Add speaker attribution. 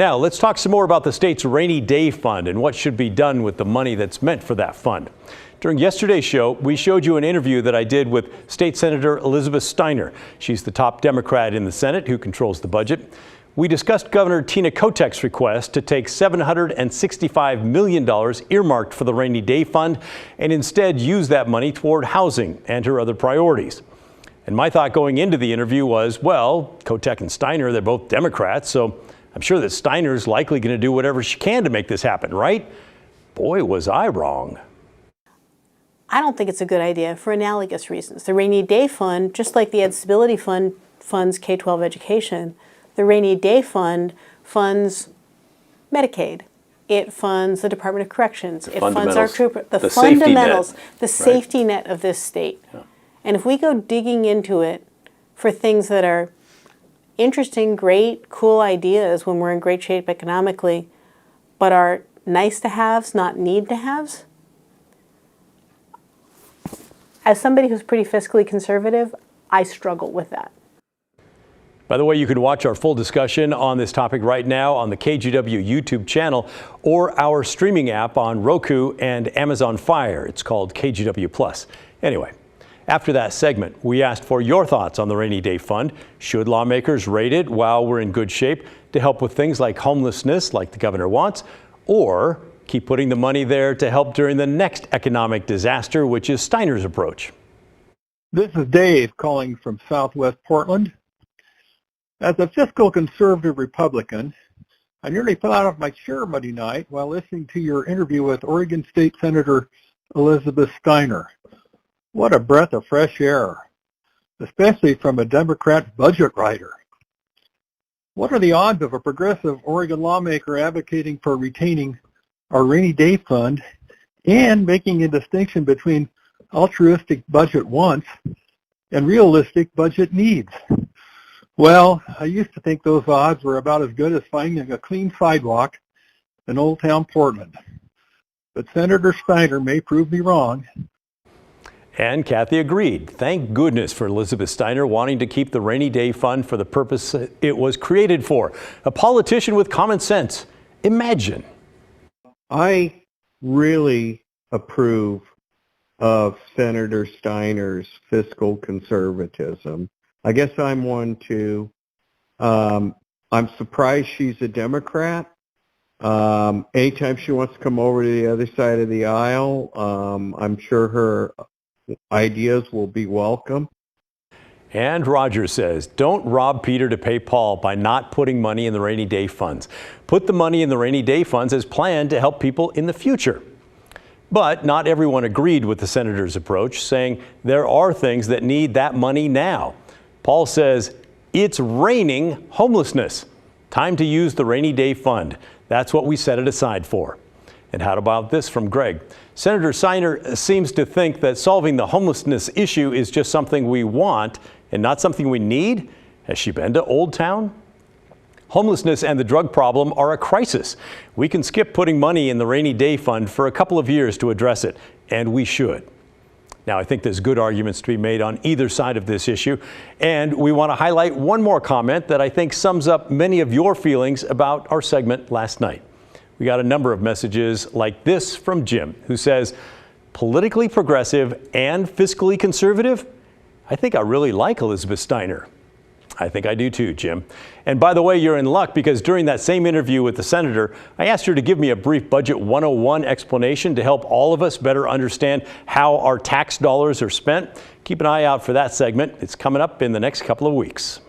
Speaker 1: Now, let's talk some more about the state's rainy day fund and what should be done with the money that's meant for that fund. During yesterday's show, we showed you an interview that I did with State Senator Elizabeth Steiner. She's the top Democrat in the Senate who controls the budget. We discussed Governor Tina Kotek's request to take $765 million earmarked for the rainy day fund and instead use that money toward housing and her other priorities. And my thought going into the interview was, well, Kotek and Steiner, they're both Democrats, so I'm sure that Steiner's likely going to do whatever she can to make this happen, right? Boy, was I wrong.
Speaker 2: I don't think it's a good idea for analogous reasons. The rainy day fund, just like the Ed Stability Fund funds K-12 education, the rainy day fund funds Medicaid. It funds the Department of Corrections. It funds our troopers. The fundamentals, the safety net of this state. Yeah. And if we go digging into it for things that are interesting, great, cool ideas when we're in great shape economically, but are nice to haves, not need to haves, as somebody who's pretty fiscally conservative, I struggle with that.
Speaker 1: By the way, you can watch our full discussion on this topic right now on the KGW YouTube channel or our streaming app on Roku and Amazon Fire. It's called KGW Plus. Anyway, after that segment, we asked for your thoughts on the rainy day fund. Should lawmakers rate it while we're in good shape to help with things like homelessness, like the governor wants, or keep putting the money there to help during the next economic disaster, which is Steiner's approach?
Speaker 3: This is Dave calling from Southwest Portland. As a fiscal conservative Republican, I nearly fell out of my chair Monday night while listening to your interview with Oregon State Senator Elizabeth Steiner. What a breath of fresh air, especially from a Democrat budget writer. What are the odds of a progressive Oregon lawmaker advocating for retaining our rainy day fund and making a distinction between altruistic budget wants and realistic budget needs? Well, I used to think those odds were about as good as finding a clean sidewalk in Old Town Portland. But Senator Steiner may prove me wrong.
Speaker 1: And Kathy agreed. Thank goodness for Elizabeth Steiner wanting to keep the rainy day fund for the purpose it was created for. A politician with common sense. Imagine.
Speaker 4: I really approve of Senator Steiner's fiscal conservatism. I guess I'm one too. I'm surprised she's a Democrat. Anytime she wants to come over to the other side of the aisle, I'm sure her ideas will be welcome.
Speaker 1: And Roger says, don't rob Peter to pay Paul by not putting money in the rainy day funds. Put the money in the rainy day funds as planned to help people in the future. But not everyone agreed with the senator's approach, saying there are things that need that money now. Paul says, it's raining homelessness. Time to use the rainy day fund. That's what we set it aside for. And how about this from Greg? Senator Steiner seems to think that solving the homelessness issue is just something we want and not something we need. Has she been to Old Town? Homelessness and the drug problem are a crisis. We can skip putting money in the rainy day fund for a couple of years to address it, and we should. Now, I think there's good arguments to be made on either side of this issue, and we want to highlight one more comment that I think sums up many of your feelings about our segment last night. We got a number of messages like this from Jim, who says, politically progressive and fiscally conservative? I think I really like Elizabeth Steiner. I think I do too, Jim. And by the way, you're in luck because during that same interview with the senator, I asked her to give me a brief Budget 101 explanation to help all of us better understand how our tax dollars are spent. Keep an eye out for that segment. It's coming up in the next couple of weeks.